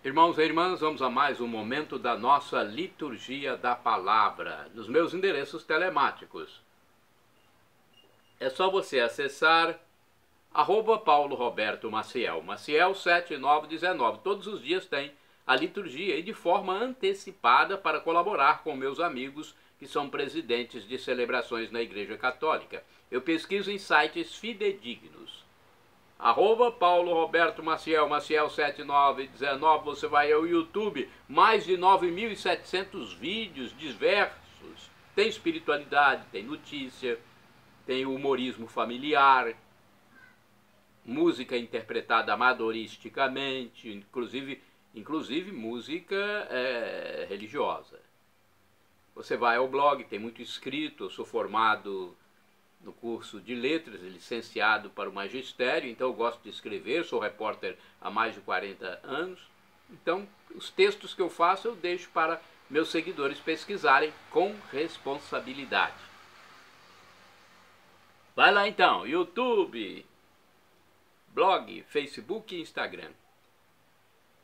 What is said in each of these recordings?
Irmãos e irmãs, vamos a mais um momento da nossa liturgia da palavra, nos meus endereços telemáticos. É só você acessar @Paulo Roberto Maciel, Maciel 7919. Todos os dias tem a liturgia e de forma antecipada para colaborar com meus amigos que são presidentes de celebrações na Igreja Católica. Eu pesquiso em sites fidedignos. @Paulo Roberto Maciel, Maciel 7919, você vai ao YouTube, mais de 9.700 vídeos diversos. Tem espiritualidade, tem notícia, tem humorismo familiar, música interpretada amadoristicamente, inclusive música religiosa. Você vai ao blog, tem muito escrito, eu sou formado no curso de letras, licenciado para o magistério, então eu gosto de escrever, sou repórter há mais de 40 anos. Então, os textos que eu faço eu deixo para meus seguidores pesquisarem com responsabilidade. Vai lá então, YouTube, blog, Facebook e Instagram.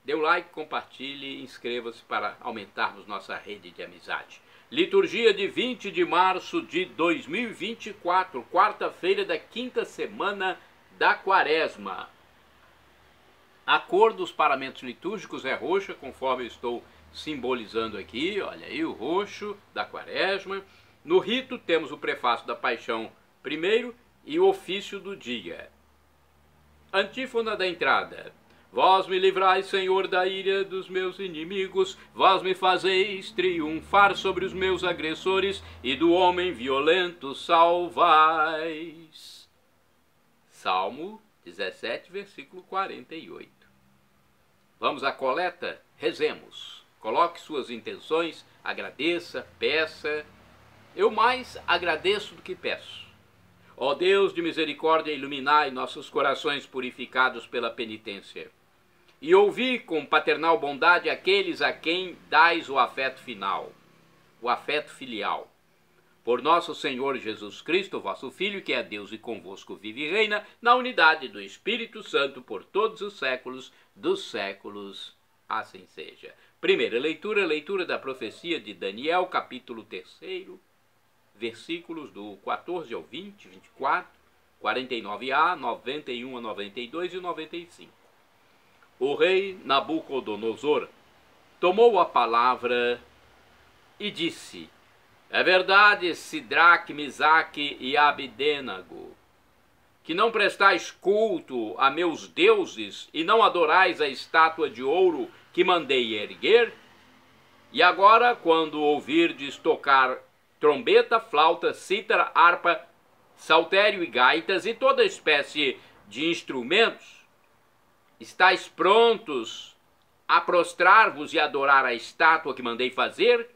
Dê o like, compartilhe e inscreva-se para aumentarmos nossa rede de amizade. Liturgia de 20 de março de 2024, quarta-feira da quinta semana da Quaresma. A cor dos paramentos litúrgicos é roxa, conforme eu estou simbolizando aqui. Olha aí o roxo da Quaresma. No rito temos o prefácio da Paixão primeiro e o ofício do dia. Antífona da entrada. Vós me livrais, Senhor, da ira dos meus inimigos, vós me fazeis triunfar sobre os meus agressores, e do homem violento salvais. Salmo 17, versículo 48. Vamos à coleta? Rezemos. Coloque suas intenções, agradeça, peça. Eu mais agradeço do que peço. Ó Deus de misericórdia, iluminai nossos corações purificados pela penitência. E ouvi com paternal bondade aqueles a quem dais o afeto final, o afeto filial. Por nosso Senhor Jesus Cristo, vosso Filho, que é Deus e convosco vive e reina, na unidade do Espírito Santo, por todos os séculos dos séculos. Assim seja. Primeira leitura, leitura da profecia de Daniel, capítulo 3, versículos do 14 ao 20, 24, 49a, 91 a 92 e 95. O rei Nabucodonosor tomou a palavra e disse: é verdade, Sidraque, Misaque e Abidênago, que não prestais culto a meus deuses e não adorais a estátua de ouro que mandei erguer? E agora, quando ouvirdes tocar trombeta, flauta, cítara, harpa, saltério e gaitas e toda espécie de instrumentos, estáis prontos a prostrar-vos e adorar a estátua que mandei fazer?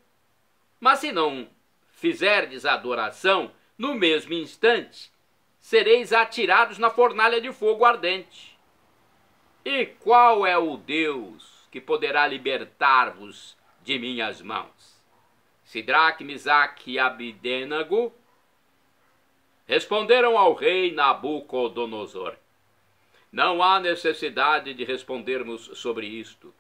Mas se não fizerdes a adoração, no mesmo instante, sereis atirados na fornalha de fogo ardente. E qual é o Deus que poderá libertar-vos de minhas mãos? Sidraque, Misaque e Abidênago responderam ao rei Nabucodonosor: não há necessidade de respondermos sobre isto.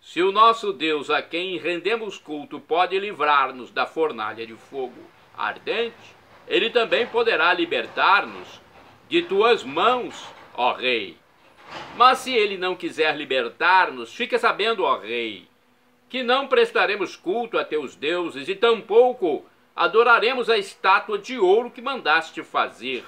Se o nosso Deus, a quem rendemos culto, pode livrar-nos da fornalha de fogo ardente, ele também poderá libertar-nos de tuas mãos, ó rei. Mas se ele não quiser libertar-nos, fica sabendo, ó rei, que não prestaremos culto a teus deuses e tampouco adoraremos a estátua de ouro que mandaste fazer.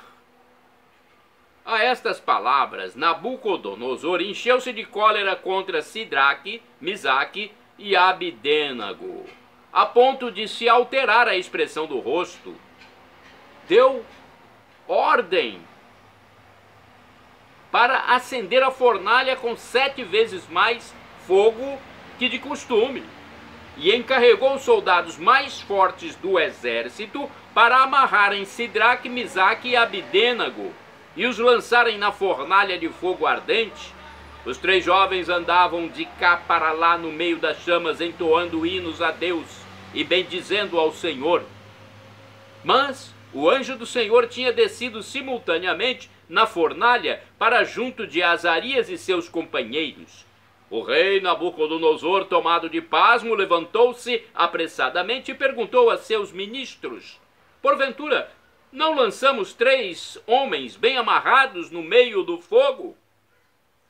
A estas palavras, Nabucodonosor encheu-se de cólera contra Sidraque, Misaque e Abidênago, a ponto de se alterar a expressão do rosto. Deu ordem para acender a fornalha com 7 vezes mais fogo que de costume, e encarregou os soldados mais fortes do exército para amarrarem Sidraque, Misaque e Abidênago e os lançarem na fornalha de fogo ardente. Os 3 jovens andavam de cá para lá no meio das chamas, entoando hinos a Deus e bendizendo ao Senhor. Mas o anjo do Senhor tinha descido simultaneamente na fornalha para junto de Azarias e seus companheiros. O rei Nabucodonosor, tomado de pasmo, levantou-se apressadamente e perguntou a seus ministros: porventura, não lançamos 3 homens bem amarrados no meio do fogo?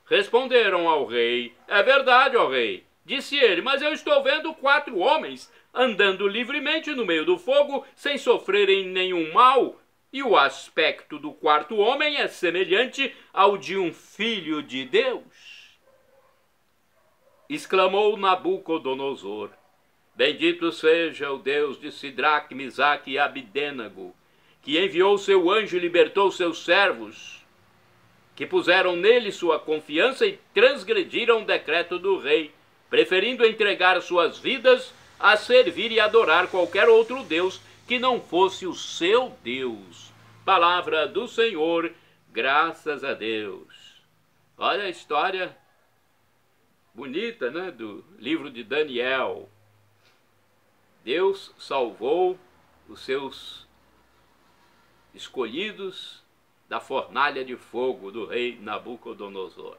Responderam ao rei: é verdade, ó rei. Disse ele: mas eu estou vendo 4 homens andando livremente no meio do fogo, sem sofrerem nenhum mal, e o aspecto do 4º homem é semelhante ao de um filho de Deus. Exclamou Nabucodonosor: bendito seja o Deus de Sidraque, Misaque e Abidênago, que enviou seu anjo e libertou seus servos, que puseram nele sua confiança e transgrediram o decreto do rei, preferindo entregar suas vidas a servir e adorar qualquer outro Deus que não fosse o seu Deus. Palavra do Senhor, graças a Deus. Olha a história bonita, né, do livro de Daniel. Deus salvou os seus escolhidos da fornalha de fogo do rei Nabucodonosor.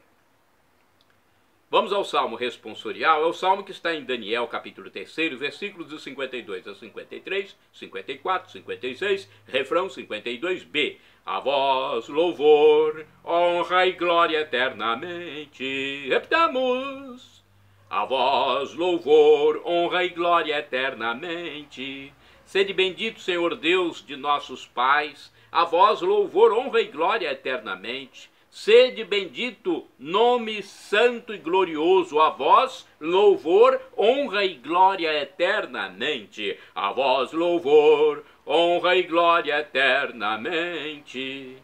Vamos ao Salmo responsorial. É o Salmo que está em Daniel, capítulo 3, versículos de 52 a 53, 54, 56, refrão 52b. A vós louvor, honra e glória eternamente. Repitamos. A vós louvor, honra e glória eternamente. Sede bendito, Senhor Deus de nossos pais. A vós louvor, honra e glória eternamente. Sede bendito, nome santo e glorioso, a vós louvor, honra e glória eternamente. A vós louvor, honra e glória eternamente.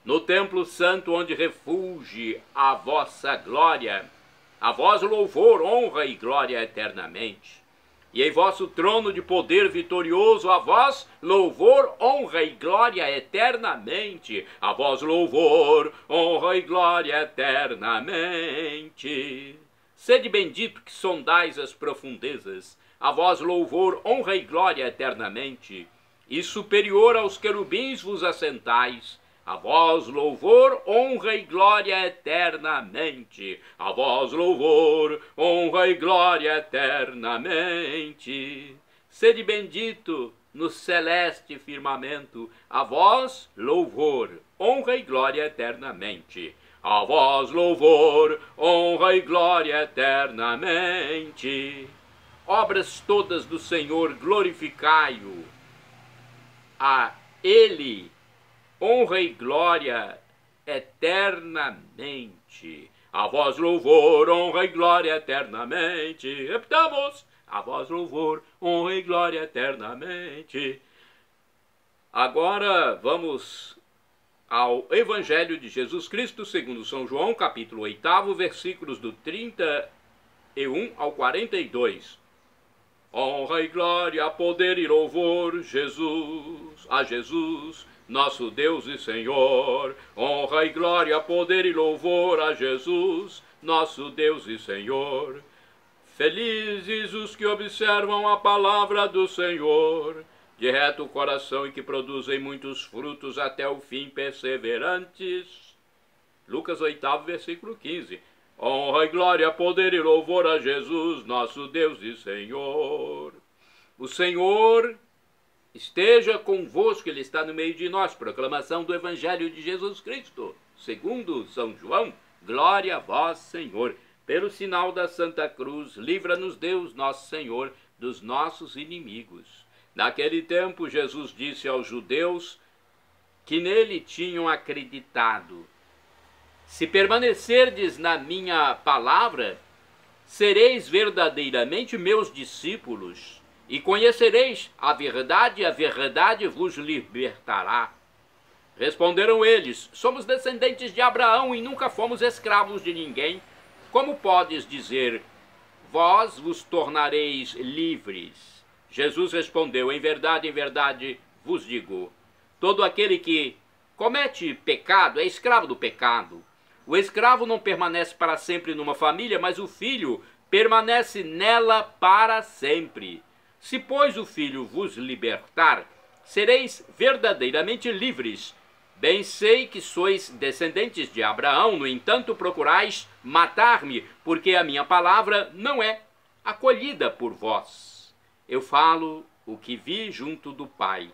No templo santo onde refugie a vossa glória, a vós louvor, honra e glória eternamente. E em vosso trono de poder vitorioso, a vós louvor, honra e glória eternamente. A vós louvor, honra e glória eternamente. Sede bendito que sondais as profundezas, a vós louvor, honra e glória eternamente. E superior aos querubins vos assentais, a vós louvor, honra e glória eternamente. A vós louvor, honra e glória eternamente. Sede bendito no celeste firmamento, a vós louvor, honra e glória eternamente. A vós louvor, honra e glória eternamente. Obras todas do Senhor, glorificai-o. A Ele honra e glória eternamente. A vós louvor, honra e glória eternamente. Repitamos. A vós louvor, honra e glória eternamente. Agora vamos ao Evangelho de Jesus Cristo segundo São João, capítulo 8, versículos do 31 ao 42. Honra e glória, poder e louvor, a Jesus, nosso Deus e Senhor. Honra e glória, poder e louvor a Jesus, nosso Deus e Senhor. Felizes os que observam a palavra do Senhor, de reto coração e que produzem muitos frutos até o fim, perseverantes. Lucas 8, versículo 15. Honra e glória, poder e louvor a Jesus, nosso Deus e Senhor. O Senhor esteja convosco, Ele está no meio de nós. Proclamação do Evangelho de Jesus Cristo, segundo São João. Glória a vós, Senhor. Pelo sinal da Santa Cruz, livra-nos Deus, nosso Senhor, dos nossos inimigos. Naquele tempo, Jesus disse aos judeus que nele tinham acreditado: se permanecerdes na minha palavra, sereis verdadeiramente meus discípulos, e conhecereis a verdade vos libertará. Responderam eles: somos descendentes de Abraão e nunca fomos escravos de ninguém. Como podes dizer, vós vos tornareis livres? Jesus respondeu: em verdade vos digo, todo aquele que comete pecado é escravo do pecado. O escravo não permanece para sempre numa família, mas o filho permanece nela para sempre. Se, pois, o filho vos libertar, sereis verdadeiramente livres. Bem sei que sois descendentes de Abraão, no entanto procurais matar-me, porque a minha palavra não é acolhida por vós. Eu falo o que vi junto do Pai,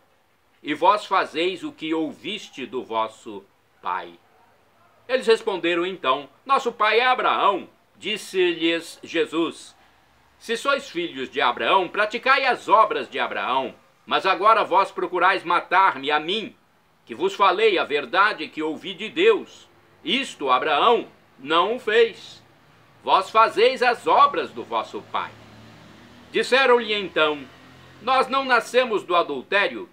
e vós fazeis o que ouviste do vosso pai. Eles responderam então: nosso pai é Abraão. Disse-lhes Jesus: se sois filhos de Abraão, praticai as obras de Abraão. Mas agora vós procurais matar-me a mim, que vos falei a verdade que ouvi de Deus. Isto Abraão não o fez. Vós fazeis as obras do vosso pai. Disseram-lhe então: nós não nascemos do adultério,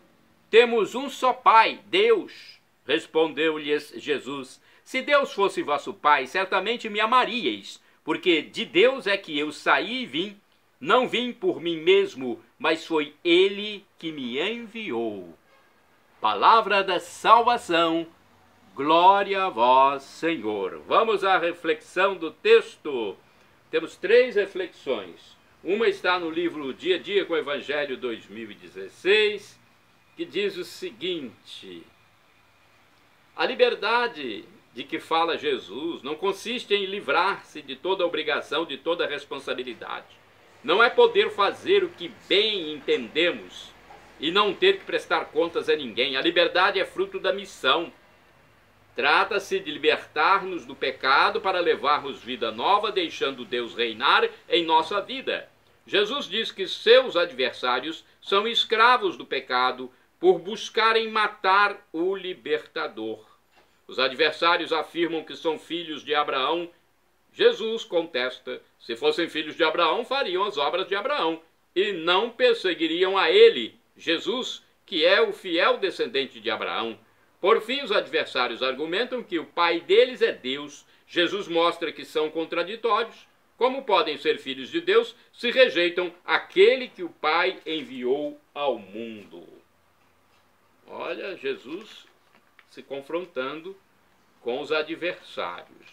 temos um só pai, Deus. Respondeu-lhes Jesus: se Deus fosse vosso pai, certamente me amaríeis, porque de Deus é que eu saí e vim. Não vim por mim mesmo, mas foi ele que me enviou. Palavra da salvação, glória a vós, Senhor. Vamos à reflexão do texto. Temos 3 reflexões. Uma está no livro Dia a Dia com o Evangelho 2016, que diz o seguinte: a liberdade de que fala Jesus não consiste em livrar-se de toda obrigação, de toda responsabilidade. Não é poder fazer o que bem entendemos e não ter que prestar contas a ninguém. A liberdade é fruto da missão. Trata-se de libertar-nos do pecado para levarmos vida nova, deixando Deus reinar em nossa vida. Jesus diz que seus adversários são escravos do pecado por buscarem matar o libertador. Os adversários afirmam que são filhos de Abraão. Jesus contesta: se fossem filhos de Abraão, fariam as obras de Abraão e não perseguiriam a ele, Jesus, que é o fiel descendente de Abraão. Por fim, os adversários argumentam que o pai deles é Deus. Jesus mostra que são contraditórios. Como podem ser filhos de Deus se rejeitam aquele que o Pai enviou ao mundo? Olha, Jesus se confrontando com os adversários.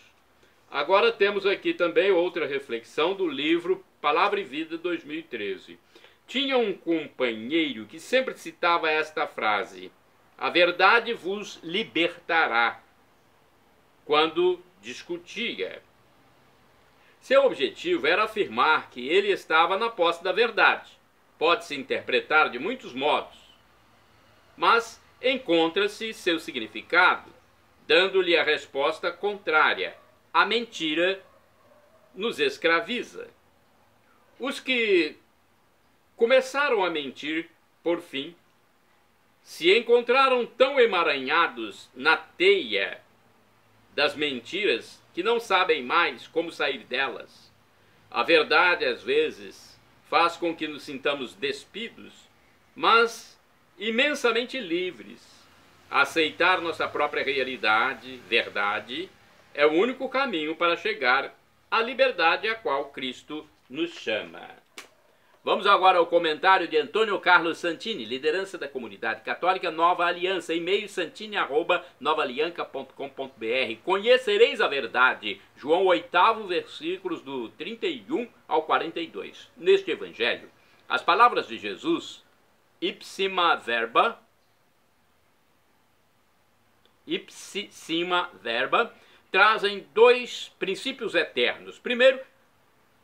Agora temos aqui também outra reflexão do livro Palavra e Vida 2013. Tinha um companheiro que sempre citava esta frase: a verdade vos libertará, quando discutia. Seu objetivo era afirmar que ele estava na posse da verdade. Pode-se interpretar de muitos modos, mas encontra-se seu significado, dando-lhe a resposta contrária. A mentira nos escraviza. Os que começaram a mentir, por fim, se encontraram tão emaranhados na teia das mentiras que não sabem mais como sair delas. A verdade, às vezes, faz com que nos sintamos despidos, mas imensamente livres. Aceitar nossa própria realidade, verdade, é o único caminho para chegar à liberdade a qual Cristo nos chama. Vamos agora ao comentário de Antônio Carlos Santini, liderança da comunidade católica Nova Aliança, e-mail santini@novaalianca.com.br. Conhecereis a verdade, João 8, versículos do 31 ao 42. Neste evangelho, as palavras de Jesus, ipsima verba, trazem 2 princípios eternos. Primeiro,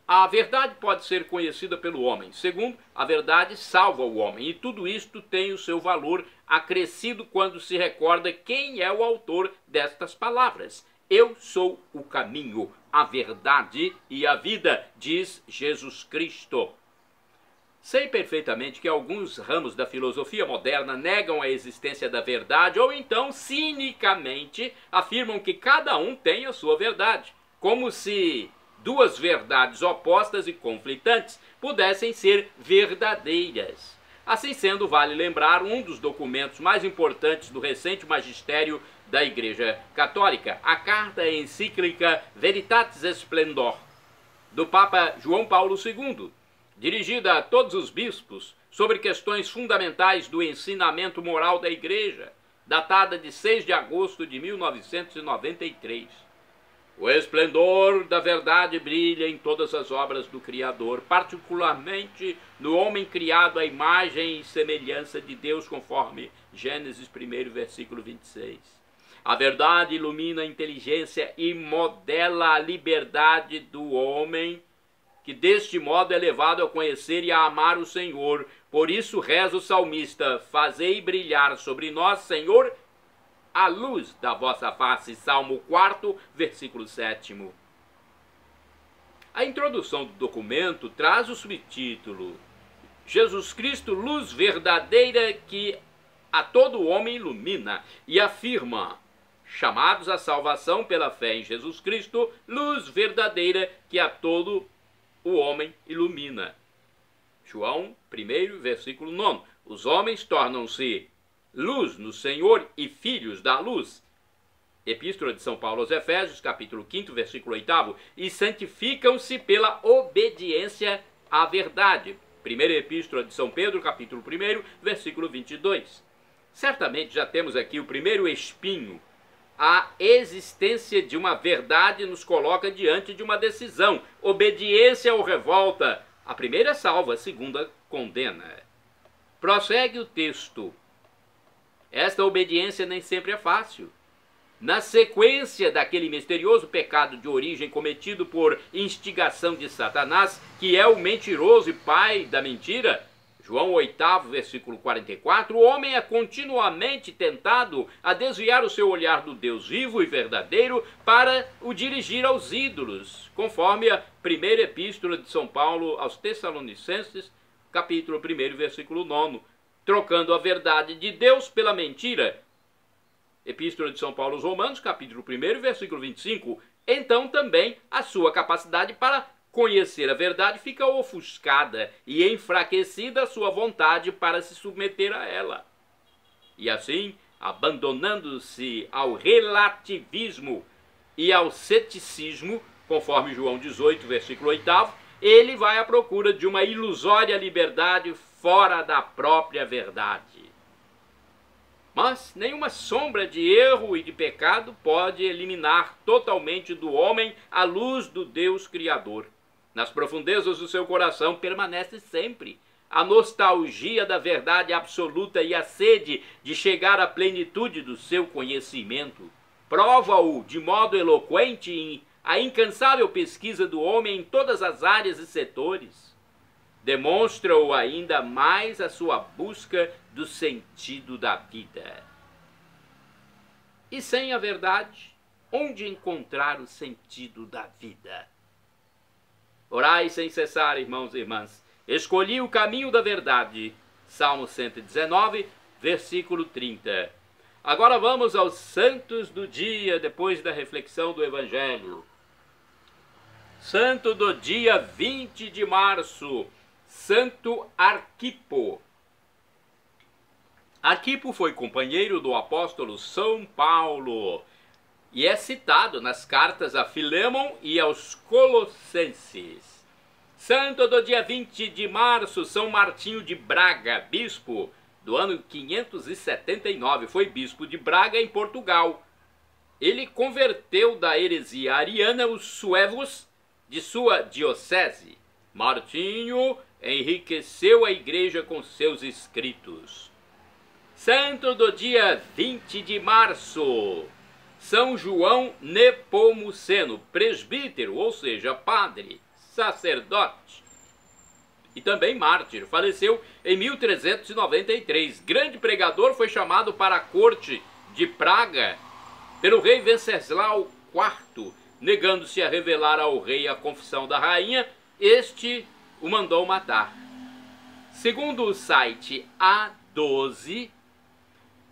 a verdade pode ser conhecida pelo homem. Segundo, a verdade salva o homem. E tudo isto tem o seu valor acrescido quando se recorda quem é o autor destas palavras. Eu sou o caminho, a verdade e a vida, diz Jesus Cristo. Sei perfeitamente que alguns ramos da filosofia moderna negam a existência da verdade ou então, cinicamente, afirmam que cada um tem a sua verdade, como se 2 verdades opostas e conflitantes pudessem ser verdadeiras. Assim sendo, vale lembrar um dos documentos mais importantes do recente magistério da Igreja Católica, a carta encíclica Veritatis Splendor, do Papa João Paulo II, dirigida a todos os bispos sobre questões fundamentais do ensinamento moral da Igreja, datada de 6 de agosto de 1993. O esplendor da verdade brilha em todas as obras do Criador, particularmente no homem criado à imagem e semelhança de Deus, conforme Gênesis 1, versículo 26. A verdade ilumina a inteligência e modela a liberdade do homem, que deste modo é levado a conhecer e a amar o Senhor. Por isso reza o salmista: fazei brilhar sobre nós, Senhor, a luz da vossa face. Salmo 4, versículo 7. A introdução do documento traz o subtítulo: Jesus Cristo, luz verdadeira que a todo homem ilumina, e afirma: chamados à salvação pela fé em Jesus Cristo, luz verdadeira que a todo o homem ilumina. João 1, versículo 9. Os homens tornam-se luz no Senhor e filhos da luz. Epístola de São Paulo aos Efésios, capítulo 5, versículo 8. E santificam-se pela obediência à verdade. Primeira Epístola de São Pedro, capítulo 1, versículo 22. Certamente já temos aqui o primeiro espinho. A existência de uma verdade nos coloca diante de uma decisão: obediência ou revolta. A primeira salva, a segunda condena. Prossegue o texto. Esta obediência nem sempre é fácil. Na sequência daquele misterioso pecado de origem cometido por instigação de Satanás, que é o mentiroso e pai da mentira, João 8, versículo 44, o homem é continuamente tentado a desviar o seu olhar do Deus vivo e verdadeiro para o dirigir aos ídolos, conforme a primeira epístola de São Paulo aos Tessalonicenses, capítulo 1, versículo 9, trocando a verdade de Deus pela mentira. Epístola de São Paulo aos Romanos, capítulo 1, versículo 25. Então também a sua capacidade para conhecer a verdade fica ofuscada e enfraquecida a sua vontade para se submeter a ela. E assim, abandonando-se ao relativismo e ao ceticismo, conforme João 18, versículo 8, ele vai à procura de uma ilusória liberdade fora da própria verdade. Mas nenhuma sombra de erro e de pecado pode eliminar totalmente do homem a luz do Deus Criador. Nas profundezas do seu coração permanece sempre a nostalgia da verdade absoluta e a sede de chegar à plenitude do seu conhecimento. Prova-o de modo eloquente a incansável pesquisa do homem em todas as áreas e setores. Demonstra-o ainda mais a sua busca do sentido da vida. E sem a verdade, onde encontrar o sentido da vida? Orai sem cessar, irmãos e irmãs. Escolhi o caminho da verdade. Salmo 119, versículo 30. Agora vamos aos santos do dia, depois da reflexão do Evangelho. Santo do dia 20 de março, Santo Arquipo. Arquipo foi companheiro do apóstolo São Paulo e é citado nas cartas a Filémon e aos Colossenses. Santo do dia 20 de março, São Martinho de Braga, bispo do ano 579, foi bispo de Braga, em Portugal. Ele converteu da heresia ariana os suevos de sua diocese. Martinho enriqueceu a igreja com seus escritos. Santo do dia 20 de março, São João Nepomuceno, presbítero, ou seja, padre, sacerdote e também mártir. Faleceu em 1393. Grande pregador, foi chamado para a corte de Praga pelo rei Venceslau IV, negando-se a revelar ao rei a confissão da rainha. Este o mandou matar. Segundo o site A12,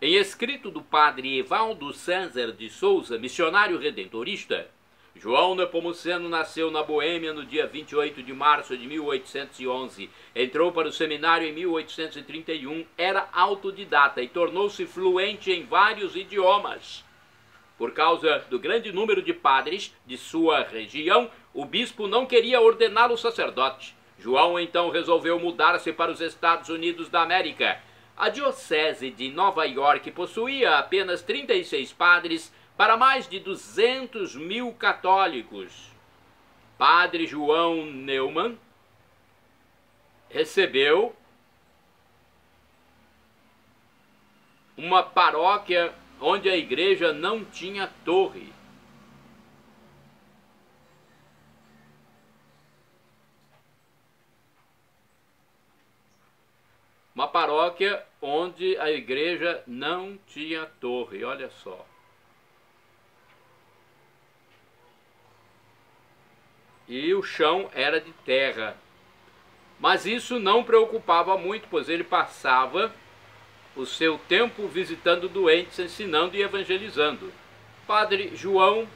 em escrito do padre Evaldo César de Souza, missionário redentorista, João Nepomuceno nasceu na Boêmia no dia 28 de março de 1811. Entrou para o seminário em 1831, era autodidata e tornou-se fluente em vários idiomas. Por causa do grande número de padres de sua região, o bispo não queria ordená-lo sacerdote. João então resolveu mudar-se para os Estados Unidos da América. A diocese de Nova York possuía apenas 36 padres para mais de 200.000 católicos. Padre João Neumann recebeu uma paróquia onde a igreja não tinha torre. Uma paróquia onde a igreja não tinha torre, olha só. E o chão era de terra. Mas isso não preocupava muito, pois ele passava o seu tempo visitando doentes, ensinando e evangelizando. Padre João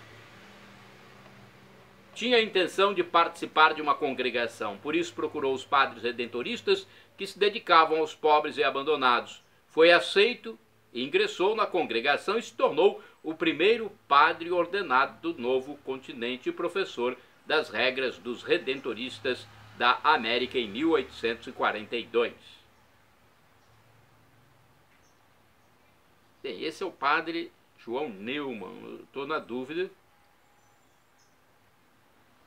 tinha a intenção de participar de uma congregação, por isso procurou os padres redentoristas que se dedicavam aos pobres e abandonados. Foi aceito e ingressou na congregação e se tornou o primeiro padre ordenado do novo continente e professor das regras dos redentoristas da América em 1842. Bem, esse é o padre João Neumann. Estou na dúvida.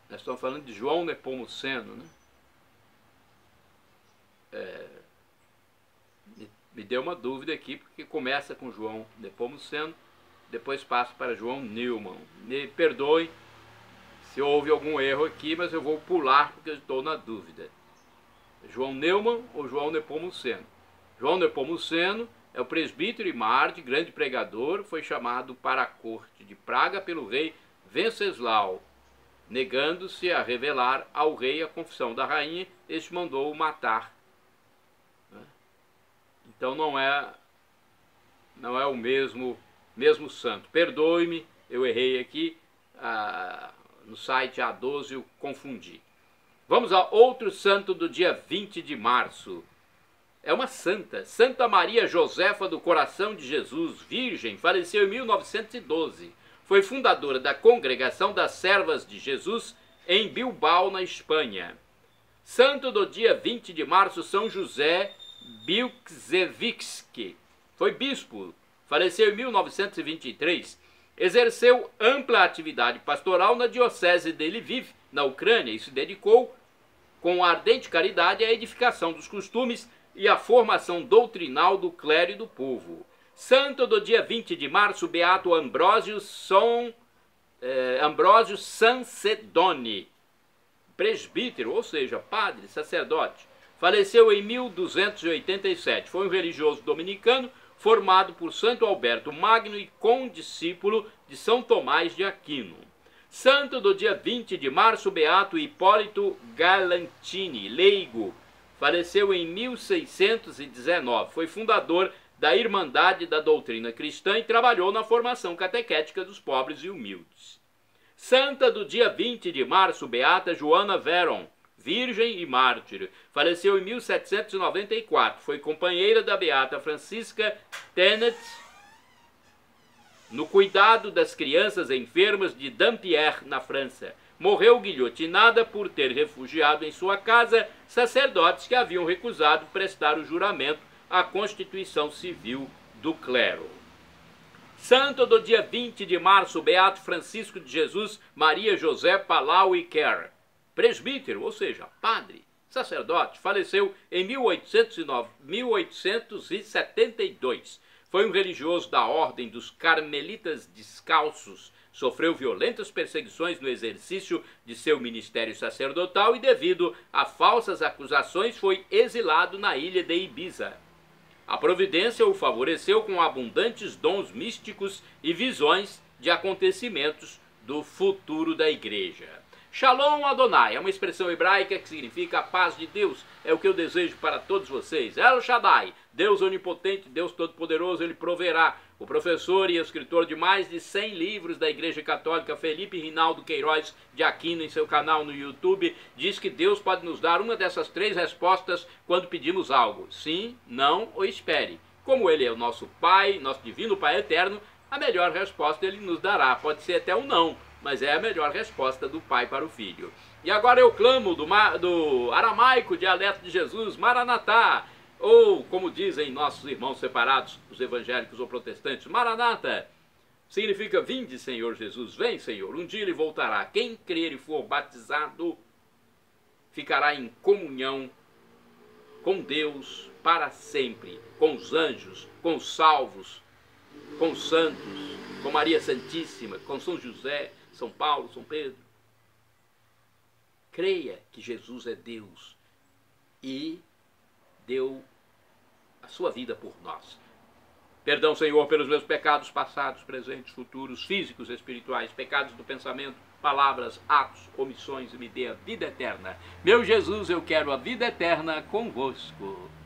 Nós estamos falando de João Nepomuceno, né? Me deu uma dúvida aqui, porque começa com João Nepomuceno, depois passa para João Neumann. Me perdoe se houve algum erro aqui, mas eu vou pular porque eu estou na dúvida. João Neumann ou João Nepomuceno? João Nepomuceno é o presbítero e mártir, grande pregador, foi chamado para a corte de Praga pelo rei Venceslau. Negando-se a revelar ao rei a confissão da rainha, este mandou-o matar. Então não é o mesmo santo. Perdoe-me, eu errei aqui, no site A12 eu confundi. Vamos a outro santo do dia 20 de março. É uma santa, Santa Maria Josefa do Coração de Jesus, virgem, faleceu em 1912. Foi fundadora da Congregação das Servas de Jesus em Bilbao, na Espanha. Santo do dia 20 de março, São José Biłkowski. Foi bispo, faleceu em 1923. Exerceu ampla atividade pastoral na diocese de Lviv, na Ucrânia, e se dedicou com ardente caridade à edificação dos costumes e à formação doutrinal do clero e do povo. Santo do dia 20 de março, Beato Ambrósio Sancedoni, presbítero, ou seja, padre, sacerdote. Faleceu em 1287. Foi um religioso dominicano formado por Santo Alberto Magno e condiscípulo de São Tomás de Aquino. Santo do dia 20 de março, Beato Hipólito Galantini, leigo. Faleceu em 1619. Foi fundador da Irmandade da Doutrina Cristã e trabalhou na formação catequética dos pobres e humildes. Santa do dia 20 de março, Beata Joana Veron, virgem e mártir. Faleceu em 1794. Foi companheira da Beata Francisca Tenet no cuidado das crianças enfermas de Dampierre, na França. Morreu guilhotinada por ter refugiado em sua casa sacerdotes que haviam recusado prestar o juramento à Constituição Civil do clero. Santo do dia 20 de março, Beato Francisco de Jesus Maria José Palau e Kerr, presbítero, ou seja, padre, sacerdote, faleceu em 1872. Foi um religioso da Ordem dos Carmelitas Descalços. Sofreu violentas perseguições no exercício de seu ministério sacerdotal e, devido a falsas acusações, foi exilado na ilha de Ibiza. A providência o favoreceu com abundantes dons místicos e visões de acontecimentos do futuro da igreja. Shalom Adonai é uma expressão hebraica que significa a paz de Deus. É o que eu desejo para todos vocês. El Shaddai, Deus onipotente, Deus todo-poderoso, Ele proverá. O professor e escritor de mais de 100 livros da Igreja Católica, Felipe Rinaldo Queiroz de Aquino, em seu canal no YouTube, diz que Deus pode nos dar uma dessas 3 respostas quando pedimos algo: sim, não ou espere. Como Ele é o nosso Pai, nosso divino Pai eterno, a melhor resposta Ele nos dará. Pode ser até um não, mas é a melhor resposta do Pai para o Filho. E agora eu clamo do aramaico, dialeto de Jesus, Maranatá, ou como dizem nossos irmãos separados, os evangélicos ou protestantes, Maranata. Significa: vinde, Senhor Jesus, vem, Senhor, um dia Ele voltará. Quem crer e for batizado ficará em comunhão com Deus para sempre, com os anjos, com os salvos, com os santos, com Maria Santíssima, com São José, São Paulo, São Pedro. Creia que Jesus é Deus e deu a sua vida por nós. Perdão, Senhor, pelos meus pecados passados, presentes, futuros, físicos, espirituais, pecados do pensamento, palavras, atos, omissões, e me dê a vida eterna. Meu Jesus, eu quero a vida eterna convosco.